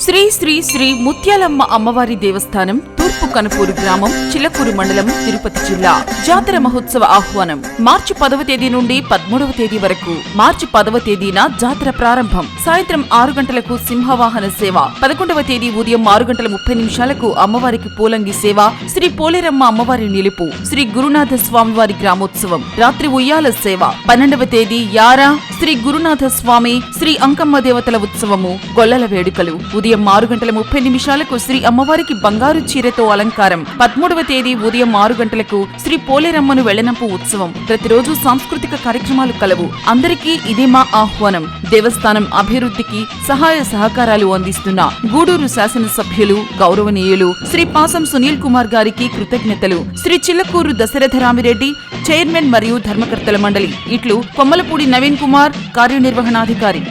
శ్రీ శ్రీ శ్రీ ముత్యాలమ్మ అమ్మవారి దేవస్థానం, తూర్పు కనుపూరు గ్రామం, చిలకూరు మండలం, తిరుపతి జిల్లా. జాతర మహోత్సవ ఆహ్వానం మార్చి 10వ తేదీ నుండి 13వ తేదీ వరకు. మార్చి 10వ తేదీన జాతర ప్రారంభం. సాయంత్రం 6 గంటలకు సింహవాహన సేవ. 11వ తేదీ ఉదయం 6:30 అమ్మవారికి పూలంగి సేవ. శ్రీ పోలేరమ్మ అమ్మవారి నిలుపు. శ్రీ గురునాథ స్వామివారి గ్రామోత్సవం. రాత్రి ఉయ్యాల సేవ. 12వ తేదీ యారా శ్రీ గురునాథ స్వామి, శ్రీ అంకమ్మ దేవతల ఉత్సవము, గొల్లల వేడుకలు. ఉదయం 6:30 శ్రీ అమ్మవారికి బంగారు చీరతో అలంకారం. 13వ తేదీ ఉదయం 6 గంటలకు శ్రీ పోలేరమ్మను వెళ్లనంపు ఉత్సవం. ప్రతిరోజు సాంస్కృతిక కార్యక్రమాలు కలవు. అందరికీ ఇదే మా ఆహ్వానం. దేవస్థానం అభివృద్ధికి సహాయ సహకారాలు అందిస్తున్న గూడూరు శాసనసభ్యులు, గౌరవనీయులు శ్రీ పాసం సునీల్ కుమార్ గారికి కృతజ్ఞతలు. శ్రీ చిల్లకూరు దశరథరామిరెడ్డి, చైర్మన్ మరియు ధర్మకర్తల మండలి. ఇట్లు కొమ్మలపూడి నవీన్ కుమార్, కార్యనిర్వహణాధికారి.